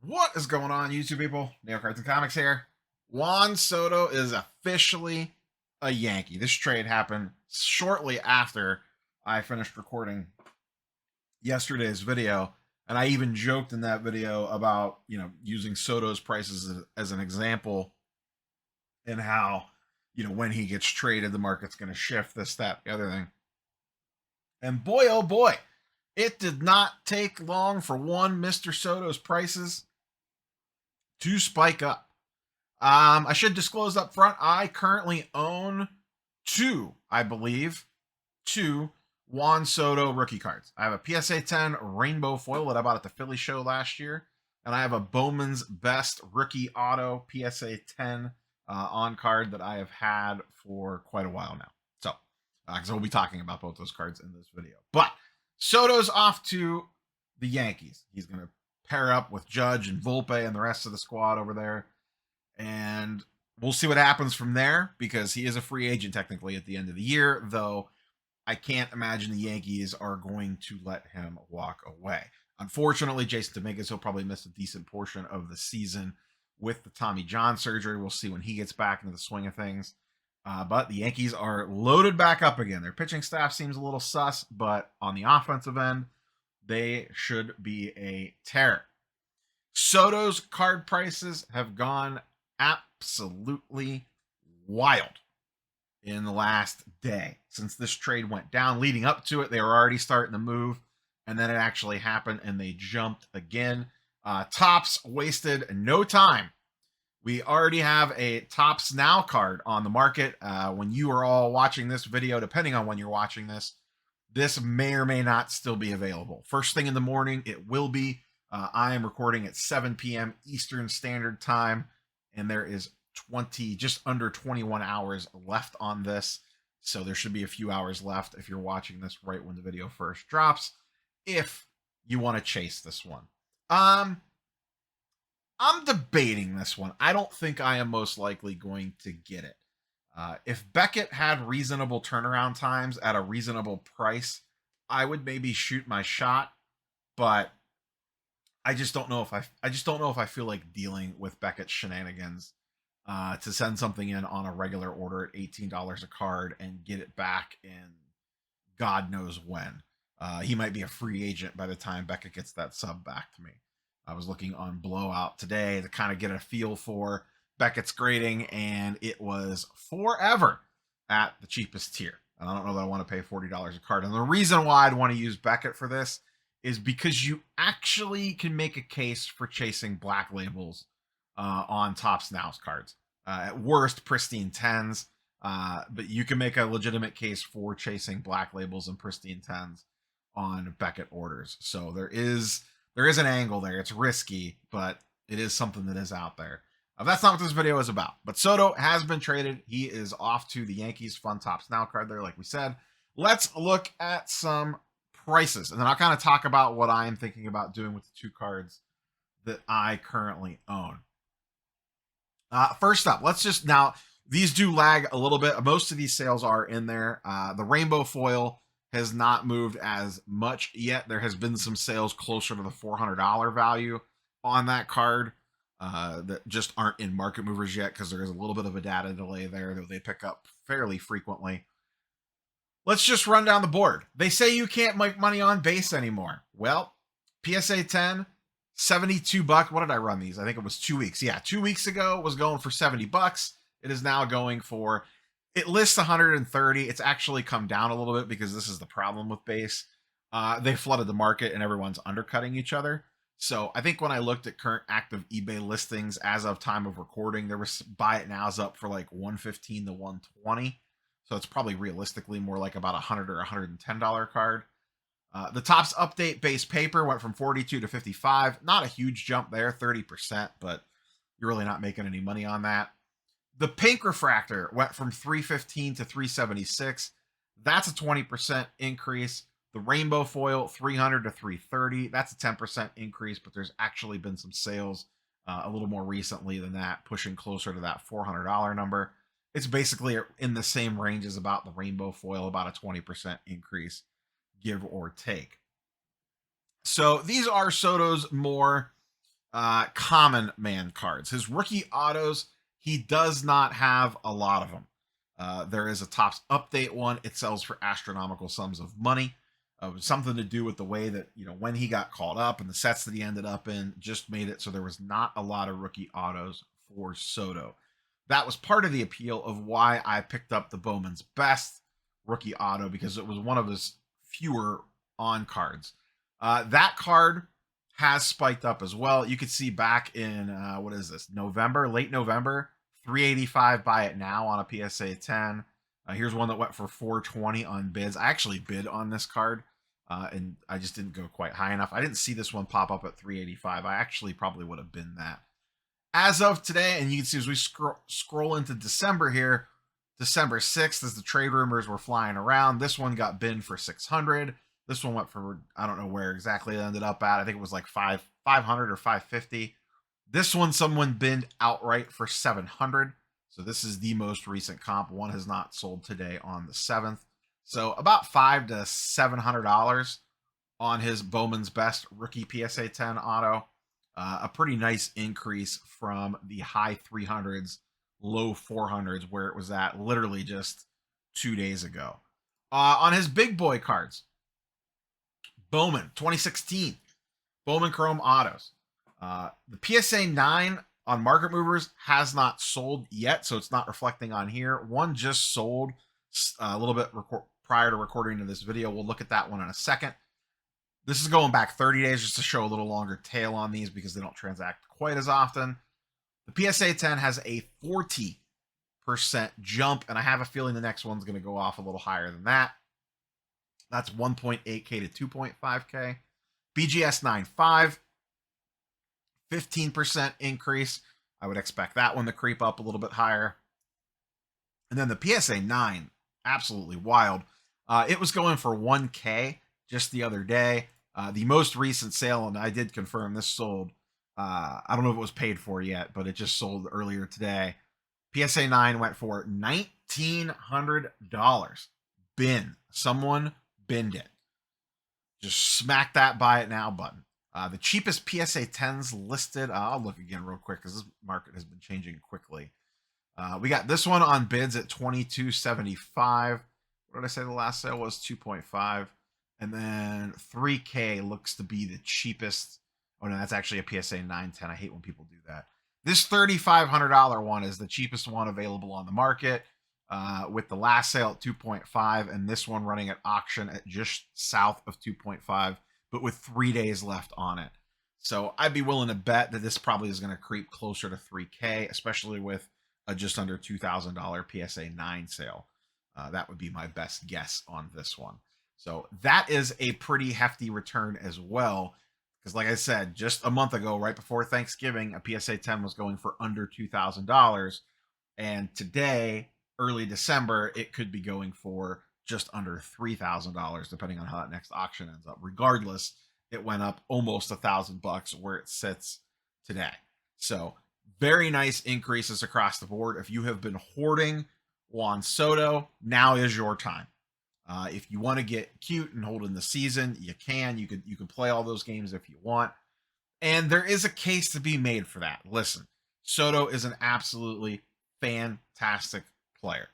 What is going on, YouTube people? Neo Cards and Comics here. Juan Soto is officially a Yankee. This trade happened shortly after I finished recording yesterday's video, and I even joked in that video about using Soto's prices as an example and how when he gets traded, the market's going to shift this, that, the other thing. And boy, oh boy, it did not take long for one Mr. Soto's prices to spike up. I should disclose up front, I currently own I believe, two Juan Soto rookie cards. I have a PSA 10 rainbow foil that I bought at the Philly show last year, and I have a Bowman's Best rookie auto PSA 10 on card that I have had for quite a while now. So, because we'll be talking about both those cards in this video. But Soto's off to the Yankees. He's going to pair up with Judge and Volpe and the rest of the squad over there. And we'll see what happens from there, because he is a free agent technically at the end of the year, though I can't imagine the Yankees are going to let him walk away. Unfortunately, Jason Dominguez will probably miss a decent portion of the season with the Tommy John surgery. We'll see when he gets back into the swing of things. But the Yankees are loaded back up again. Their pitching staff seems a little sus, but on the offensive end, they should be a terror. Soto's card prices have gone absolutely wild in the last day. Since this trade went down, leading up to it, they were already starting to move, and then it actually happened, and they jumped again. Topps wasted no time. We already have a Topps Now card on the market. When you are all watching this video, depending on when you're watching this may or may not still be available. First thing in the morning, it will be. I am recording at 7 p.m. Eastern Standard Time, and there is just under 21 hours left on this. So there should be a few hours left if you're watching this right when the video first drops, if you want to chase this one. I'm debating this one. I don't think I am most likely going to get it. If Beckett had reasonable turnaround times at a reasonable price, I would maybe shoot my shot, but I just don't know if I feel like dealing with Beckett's shenanigans to send something in on a regular order at $18 a card and get it back in God knows when. He might be a free agent by the time Beckett gets that sub back to me. I was looking on Blowout today to kind of get a feel for Beckett's grading, and it was forever at the cheapest tier. And I don't know that I want to pay $40 a card. And the reason why I'd want to use Beckett for this is because you actually can make a case for chasing black labels on Topps Now's cards. At worst, pristine 10s, but you can make a legitimate case for chasing black labels and pristine 10s on Beckett orders. So there is an angle there. It's risky, but it is something that is out there. That's not what this video is about. But Soto has been traded. He is off to the Yankees. Fun Topps Now card there, like we said. Let's look at some prices, and then I'll kind of talk about what I am thinking about doing with the two cards that I currently own. First up, these do lag a little bit. Most of these sales are in there. The rainbow foil has not moved as much yet. There has been some sales closer to the $400 value on that card that just aren't in market movers yet, because there is a little bit of a data delay there that they pick up fairly frequently. Let's just run down the board. They say you can't make money on base anymore. Well, PSA 10, $72. What did I run these? I think it was 2 weeks. Yeah, 2 weeks ago it was going for $70. It is now going for, it lists 130. It's actually come down a little bit because this is the problem with base. They flooded the market and everyone's undercutting each other. So I think when I looked at current active eBay listings as of time of recording, there was buy it nows up for like $115 to $120. So it's probably realistically more like about $100 or $110 card. The Topps update base paper went from 42 to 55. Not a huge jump there, 30%, but you're really not making any money on that. The pink refractor went from 315 to 376. That's a 20% increase. The rainbow foil, 300 to 330. That's a 10% increase, but there's actually been some sales a little more recently than that, pushing closer to that $400 number. It's basically in the same range as about the rainbow foil, about a 20% increase, give or take. So these are Soto's more common man cards. His rookie autos, he does not have a lot of them. There is a Topps Update one. It sells for astronomical sums of money. Something to do with the way that, when he got called up and the sets that he ended up in just made it so there was not a lot of rookie autos for Soto. That was part of the appeal of why I picked up the Bowman's Best rookie auto, because it was one of his fewer on cards. That card has spiked up as well. You could see back in, what is this, November, late November, 385 buy it now on a PSA 10. Here's one that went for 420 on bids. I actually bid on this card, and I just didn't go quite high enough. I didn't see this one pop up at 385. I actually probably would have been that. As of today, and you can see as we scroll into December here, December 6th, as the trade rumors were flying around, this one got binned for 600. This one went for, I don't know where exactly it ended up at. I think it was like 500 or 550. This one, someone binned outright for 700. So this is the most recent comp. One has not sold today on the 7th. So about $500 to $700 on his Bowman's Best rookie PSA 10 auto. A pretty nice increase from the high 300s, low 400s, where it was at literally just 2 days ago. On his big boy cards, Bowman 2016, Bowman Chrome Autos. The PSA 9 on Market Movers has not sold yet, so it's not reflecting on here. One just sold a little bit prior to recording of this video. We'll look at that one in a second. This is going back 30 days just to show a little longer tail on these because they don't transact quite as often. The PSA 10 has a 40% jump, and I have a feeling the next one's going to go off a little higher than that. That's 1.8K to 2.5K. BGS 9.5, 15% increase. I would expect that one to creep up a little bit higher. And then the PSA 9, absolutely wild. It was going for 1K just the other day. The most recent sale, and I did confirm this sold. I don't know if it was paid for yet, but it just sold earlier today. PSA 9 went for $1,900. Bin. Someone binned it. Just smack that buy it now button. The cheapest PSA 10s listed. I'll look again real quick because this market has been changing quickly. We got this one on bids at $22.75. What did I say the last sale was? 2.5. And then 3K looks to be the cheapest. Oh, no, that's actually a PSA 910. I hate when people do that. This $3,500 one is the cheapest one available on the market, with the last sale at 2.5 and this one running at auction at just south of 2.5, but with 3 days left on it. So I'd be willing to bet that this probably is going to creep closer to 3K, especially with a just under $2,000 PSA 9 sale. That would be my best guess on this one. So that is a pretty hefty return as well. Because like I said, just a month ago, right before Thanksgiving, a PSA 10 was going for under $2,000. And today, early December, it could be going for just under $3,000, depending on how that next auction ends up. Regardless, it went up almost $1,000 where it sits today. So very nice increases across the board. If you have been hoarding Juan Soto, now is your time. If you want to get cute and hold in the season, you can. You can play all those games if you want. And there is a case to be made for that. Listen, Soto is an absolutely fantastic player.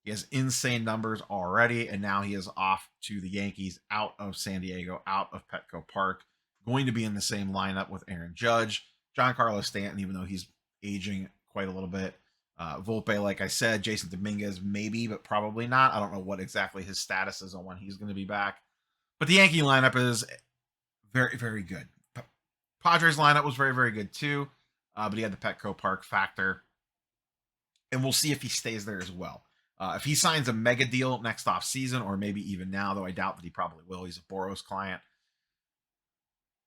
He has insane numbers already, and now he is off to the Yankees, out of San Diego, out of Petco Park, going to be in the same lineup with Aaron Judge, Giancarlo Stanton, even though he's aging quite a little bit. Volpe, like I said, Jason Dominguez, maybe, but probably not. I don't know what exactly his status is on when he's going to be back. But the Yankee lineup is very, very good. Padres lineup was very, very good too, but he had the Petco Park factor. And we'll see if he stays there as well. If he signs a mega deal next off season, or maybe even now, though I doubt that he probably will. He's a Boros client.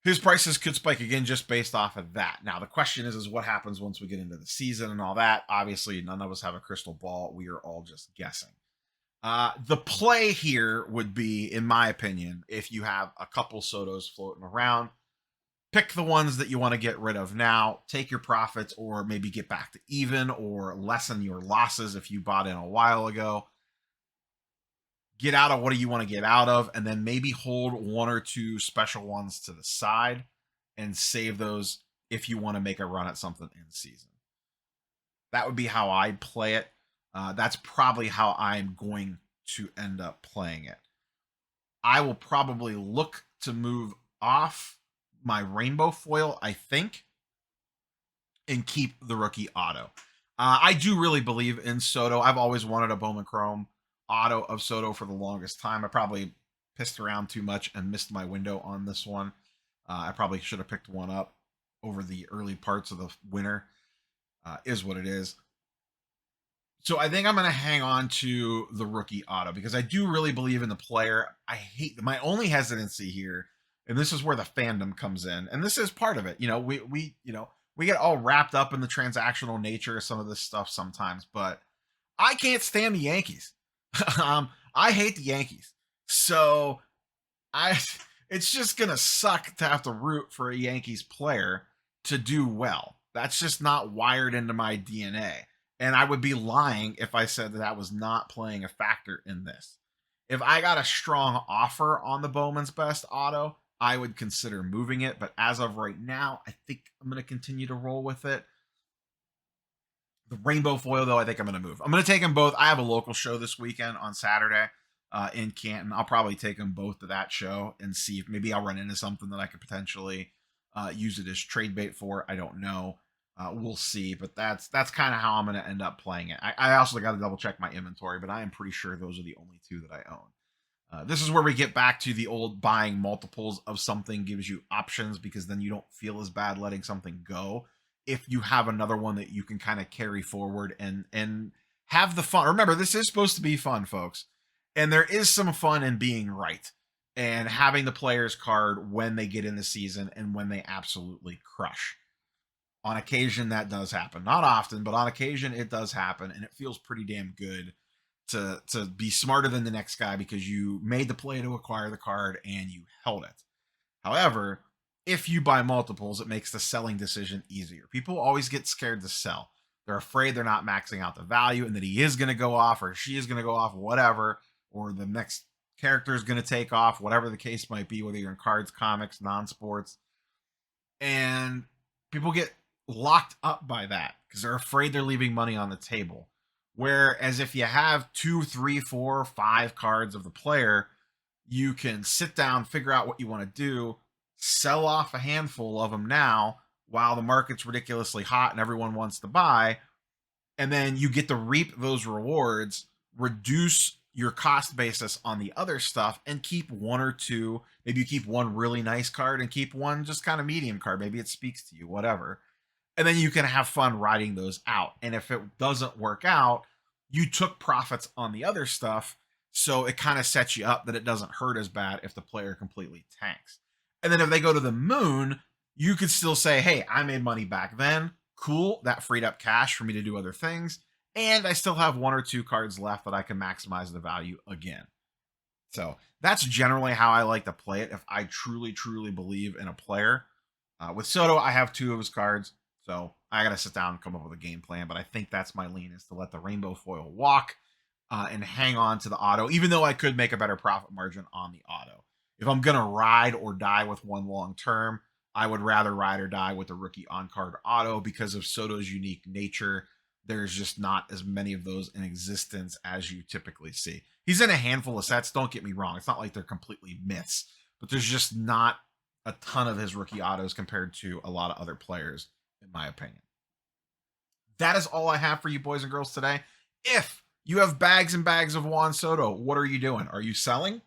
His prices could spike again just based off of that. Now, the question is what happens once we get into the season and all that? Obviously, none of us have a crystal ball. We are all just guessing. The play here would be, in my opinion, if you have a couple Sotos floating around, pick the ones that you want to get rid of now, take your profits, or maybe get back to even or lessen your losses if you bought in a while ago. Get out of what do you want to get out of, and then maybe hold one or two special ones to the side and save those if you want to make a run at something in season. That would be how I'd play it. That's probably how I'm going to end up playing it. I will probably look to move off my rainbow foil, I think, and keep the rookie auto. I do really believe in Soto. I've always wanted a Bowman Chrome auto of Soto for the longest time. I probably pissed around too much and missed my window on this one. I probably should have picked one up over the early parts of the winter. Is what it is. So I think I'm going to hang on to the rookie auto because I do really believe in the player. I hate my only hesitancy here, and this is where the fandom comes in, and this is part of it. We get all wrapped up in the transactional nature of some of this stuff sometimes, but I can't stand the Yankees. I hate the Yankees, so it's just gonna suck to have to root for a Yankees player to do well. That's just not wired into my DNA. And I would be lying if I said that was not playing a factor in this. If I got a strong offer on the Bowman's Best auto, I would consider moving it. But as of right now, I think I'm going to continue to roll with it. The rainbow foil, though, I think I'm going to move. I'm going to take them both. I have a local show this weekend on Saturday in Canton. I'll probably take them both to that show and see if maybe I'll run into something that I could potentially use it as trade bait for. I don't know. We'll see, but that's kind of how I'm going to end up playing it. I also got to double check my inventory, but I am pretty sure those are the only two that I own. This is where we get back to the old buying multiples of something gives you options, because then you don't feel as bad letting something go if you have another one that you can kind of carry forward and have the fun. Remember, this is supposed to be fun, folks, and there is some fun in being right and having the player's card when they get in the season and when they absolutely crush. On occasion, that does happen. Not often, but on occasion, it does happen, and it feels pretty damn good to be smarter than the next guy because you made the play to acquire the card and you held it. However, if you buy multiples, it makes the selling decision easier. People always get scared to sell. They're afraid they're not maxing out the value and that he is going to go off or she is going to go off, whatever, or the next character is going to take off, whatever the case might be, whether you're in cards, comics, non-sports. And people get locked up by that because they're afraid they're leaving money on the table. Whereas if you have 2, 3, 4, 5 cards of the player, you can sit down, figure out what you want to do, sell off a handful of them now while the market's ridiculously hot and everyone wants to buy. And then you get to reap those rewards, reduce your cost basis on the other stuff, and keep one or two. Maybe you keep one really nice card and keep one just kind of medium card. Maybe it speaks to you, whatever. And then you can have fun riding those out. And if it doesn't work out, you took profits on the other stuff. So it kind of sets you up that it doesn't hurt as bad if the player completely tanks. And then if they go to the moon, you could still say, hey, I made money back then. Cool. That freed up cash for me to do other things. And I still have 1 or 2 cards left that I can maximize the value again. So that's generally how I like to play it if I truly, truly believe in a player. With Soto, I have 2 of his cards. So I got to sit down and come up with a game plan. But I think that's my lean, is to let the rainbow foil walk and hang on to the auto, even though I could make a better profit margin on the auto. If I'm going to ride or die with one long term, I would rather ride or die with the rookie on-card auto because of Soto's unique nature. There's just not as many of those in existence as you typically see. He's in a handful of sets, don't get me wrong. It's not like they're completely myths, but there's just not a ton of his rookie autos compared to a lot of other players, in my opinion. That is all I have for you boys and girls today. If you have bags and bags of Juan Soto, what are you doing? Are you selling?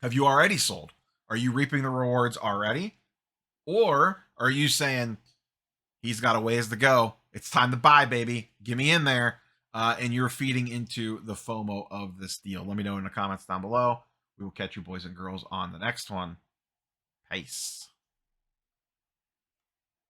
Have you already sold? Are you reaping the rewards already? Or are you saying, he's got a ways to go, it's time to buy, baby, get me in there, and you're feeding into the FOMO of this deal? Let me know in the comments down below. We will catch you boys and girls on the next one. Peace.